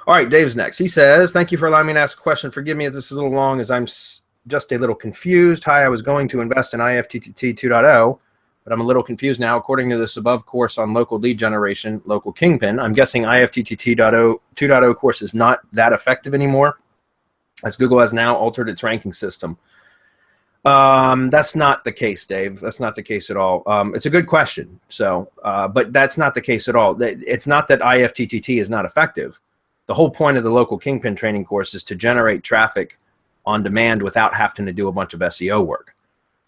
All right, Dave's next. He says, thank you for allowing me to ask a question. Forgive me if this is a little long as I'm just a little confused. Hi, I was going to invest in IFTTT 2.0, but I'm a little confused now. According to this above course on local lead generation, local Kingpin, I'm guessing IFTTT 2.0 course is not that effective anymore, as Google has now altered its ranking system. That's not the case, Dave. That's not the case at all. It's a good question. So, but that's not the case at all. It's not that IFTTT is not effective. The whole point of the local Kingpin training course is to generate traffic on demand without having to do a bunch of SEO work.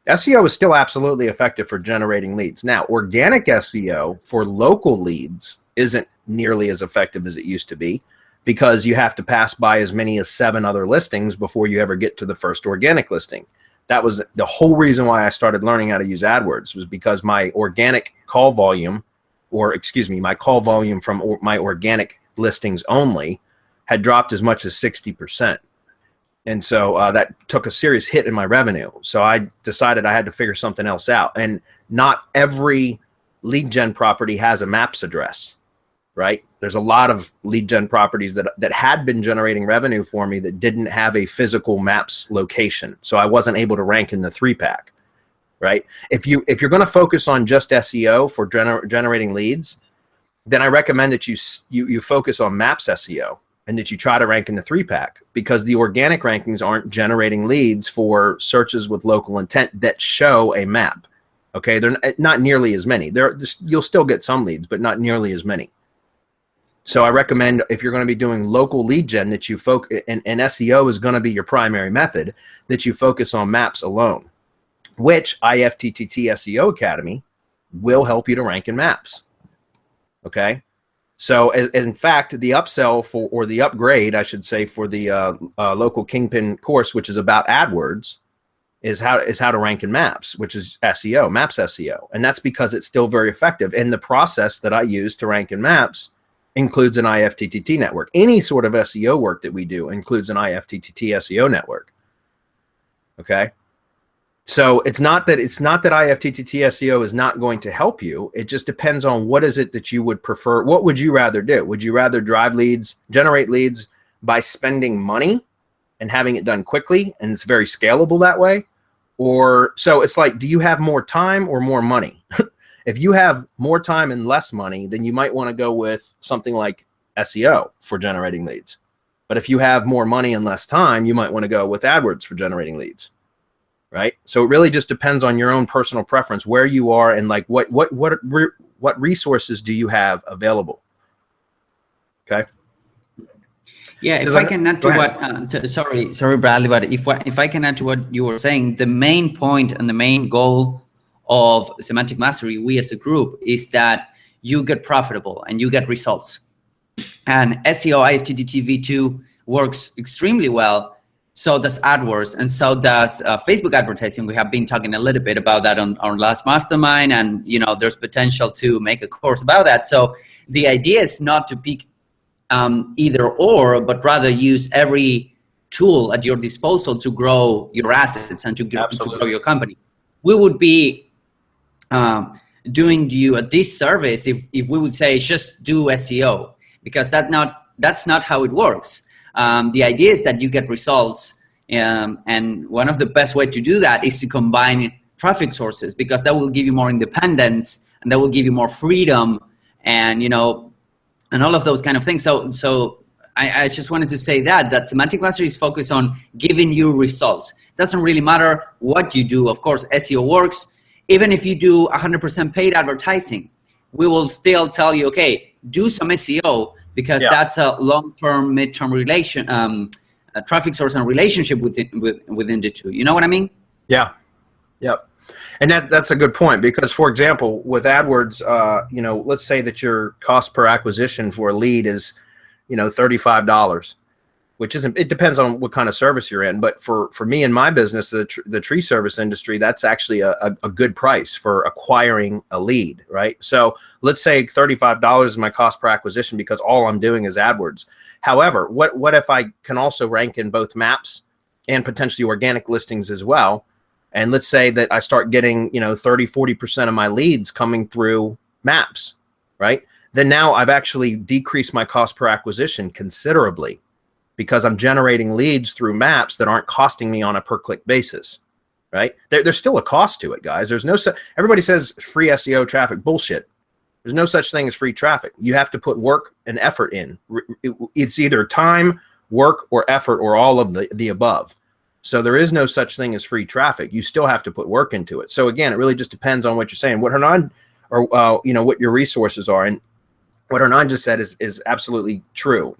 SEO is still absolutely effective for generating leads. Now, organic SEO for local leads isn't nearly as effective as it used to be because you have to pass by as many as 7 other listings before you ever get to the first organic listing. That was the whole reason why I started learning how to use AdWords, was because my organic call volume, my call volume from my organic listings only had dropped as much as 60%. And so that took a serious hit in my revenue. So I decided I had to figure something else out. And not every lead gen property has a maps address, right? There's a lot of lead gen properties that had been generating revenue for me that didn't have a physical maps location. So I wasn't able to rank in the 3-pack, right? If you're going to focus on just SEO for generating leads, then I recommend that you focus on maps SEO and that you try to rank in the 3-pack, because the organic rankings aren't generating leads for searches with local intent that show a map. Okay, they're not nearly as many. You'll still get some leads, but not nearly as many. So I recommend, if you're going to be doing local lead gen, that you focus, and SEO is going to be your primary method, that you focus on maps alone, which IFTTT SEO Academy will help you to rank in maps. Okay, so in fact, the upsell or the upgrade, I should say, for the local Kingpin course, which is about AdWords, is how to rank in maps, which is SEO, maps SEO, and that's because it's still very effective. And the process that I use to rank in maps includes an IFTTT network. Any sort of SEO work that we do includes an IFTTT SEO network. Okay. So it's not that IFTTT SEO is not going to help you. It just depends on what is it that you would prefer. What would you rather do? Would you rather generate leads by spending money and having it done quickly, and it's very scalable that way? Or so it's like, do you have more time or more money? If you have more time and less money, then you might want to go with something like SEO for generating leads. But if you have more money and less time, you might want to go with AdWords for generating leads. Right? So it really just depends on your own personal preference, where you are, and like what resources do you have available. Okay. Yeah, so if I can add to what, sorry, Bradley, but if I can add to what you were saying, the main point and the main goal of Semantic Mastery, we as a group, is that you get profitable and you get results. And SEO IFTTT V2 works extremely well. So does AdWords, and so does Facebook advertising. We have been talking a little bit about that on our last mastermind, and there's potential to make a course about that. So the idea is not to pick either or, but rather use every tool at your disposal to grow your assets and to grow your company. We would be doing you a disservice if we would say just do SEO, because that's not how it works. The idea is that you get results, and one of the best way to do that is to combine traffic sources, because that will give you more independence and that will give you more freedom, and and all of those kind of things. So I just wanted to say that Semantic Mastery is focused on giving you results. It doesn't really matter what you do. Of course, SEO works. Even if you do 100% paid advertising, we will still tell you, okay, do some SEO, because that's a long-term, mid-term traffic source and relationship within the two. You know what I mean? Yeah. Yep. And that's a good point, because, for example, with AdWords, let's say that your cost per acquisition for a lead is, $35, which isn't, it depends on what kind of service you're in. But for me in my business, the tree service industry, that's actually a good price for acquiring a lead, right? So let's say $35 is my cost per acquisition, because all I'm doing is AdWords. However, what if I can also rank in both maps and potentially organic listings as well? And let's say that I start getting, 30, 40% of my leads coming through maps, right? then now I've actually decreased my cost per acquisition considerably because I'm generating leads through maps that aren't costing me on a per click basis, right? There's still a cost to it, guys. There's no, everybody says free SEO traffic, bullshit. There's no such thing as free traffic. You have to put work and effort in. It's either time, work, or effort, or all of the above. So there is no such thing as free traffic. You still have to put work into it. So again, it really just depends on what you're saying. What Hernan, or what your resources are, and what Hernan just said is absolutely true.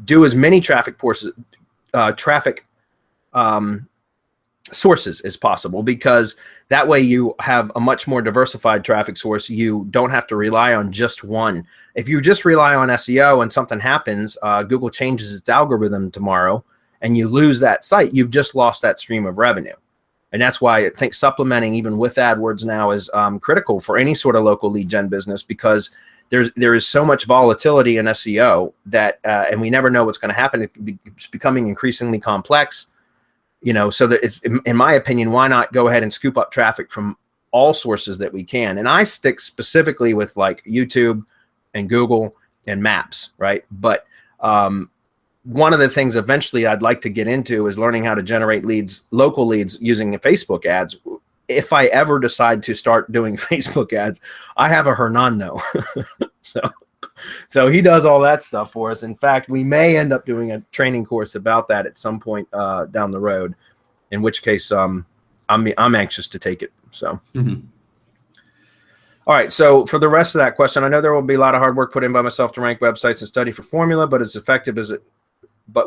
Do as many traffic sources as possible, because that way you have a much more diversified traffic source. You don't have to rely on just one. If you just rely on SEO and something happens, Google changes its algorithm tomorrow and you lose that site, you've just lost that stream of revenue. And that's why I think supplementing even with AdWords now is critical for any sort of local lead gen business, because there is so much volatility in SEO that and we never know what's going to happen. It's becoming increasingly complex. So that it's, in my opinion, why not go ahead and scoop up traffic from all sources that we can? And I stick specifically with like YouTube and Google and Maps, right? But one of the things eventually I'd like to get into is learning how to generate leads, local leads, using Facebook ads. If I ever decide to start doing Facebook ads, I have a Hernan though. So he does all that stuff for us. In fact, we may end up doing a training course about that at some point down the road, in which case I'm anxious to take it. So, All right. So for the rest of that question, I know there will be a lot of hard work put in by myself to rank websites and study for formula, but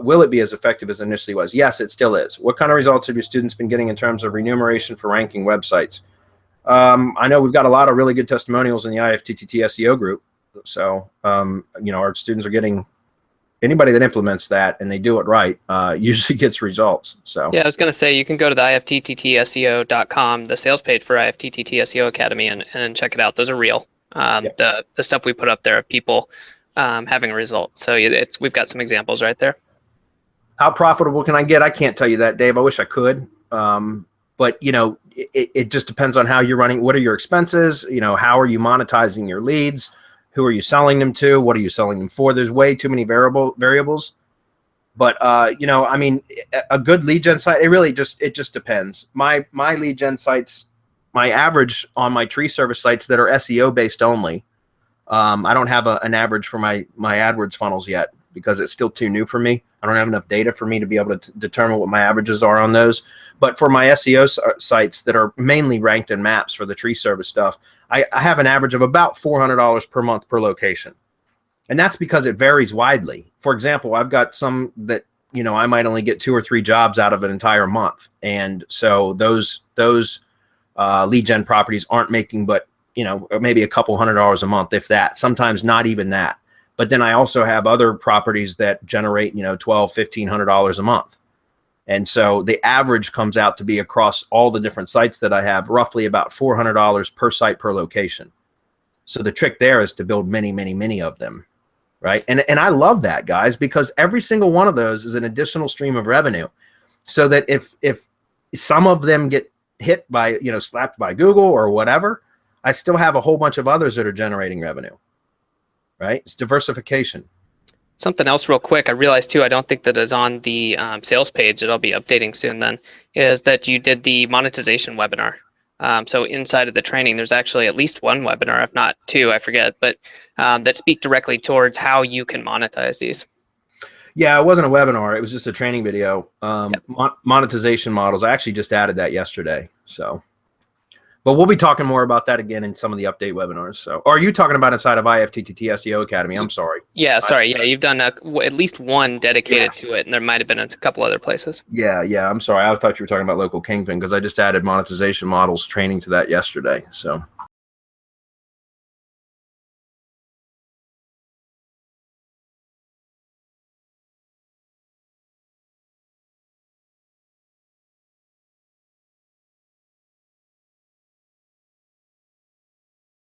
will it be as effective as it initially was? Yes, it still is. What kind of results have your students been getting in terms of remuneration for ranking websites? I know we've got a lot of really good testimonials in the IFTTT SEO group. So, our students are getting, anybody that implements that and they do it right, usually gets results. So yeah, I was going to say, you can go to the IFTTTSEO.com, the sales page for IFTTT SEO Academy, and check it out. Those are real. The stuff we put up there of people having a result. So we've got some examples right there. How profitable can I get? I can't tell you that, Dave. I wish I could. But it just depends on how you're running. What are your expenses? How are you monetizing your leads? Who are you selling them to? What are you selling them for? There's way too many variables. But a good lead gen site, it just depends. My lead gen sites, my average on my tree service sites that are SEO based only. I don't have an average for my AdWords funnels yet, because it's still too new for me. I don't have enough data for me to be able to determine what my averages are on those. But for my SEO sites that are mainly ranked in maps for the tree service stuff, I have an average of about $400 per month per location. And that's because it varies widely. For example, I've got some that, I might only get 2 or 3 jobs out of an entire month. And so those lead gen properties aren't making but, maybe a couple $100 a month, if that, sometimes not even that. But then I also have other properties that generate, $1,200–1,500 a month. And so the average comes out to be across all the different sites that I have roughly about $400 per site per location. So the trick there is to build many, many, many of them, right? And I love that, guys, because every single one of those is an additional stream of revenue. So that if some of them get hit by, slapped by Google or whatever, I still have a whole bunch of others that are generating revenue, right? It's diversification. Something else real quick, I realized too, I don't think that is on the sales page that I'll be updating soon then, is that you did the monetization webinar. So inside of the training, there's actually at least 1 webinar, if not 2, I forget, but that speak directly towards how you can monetize these. Yeah, it wasn't a webinar. It was just a training video. Monetization models. I actually just added that yesterday. So, but we'll be talking more about that again in some of the update webinars. So, or are you talking about inside of IFTTT SEO Academy? I'm sorry. Yeah, sorry. Yeah, you've done at least 1 dedicated to it, and there might have been a couple other places. Yeah. I'm sorry. I thought you were talking about local Kingpin, because I just added monetization models training to that yesterday. So.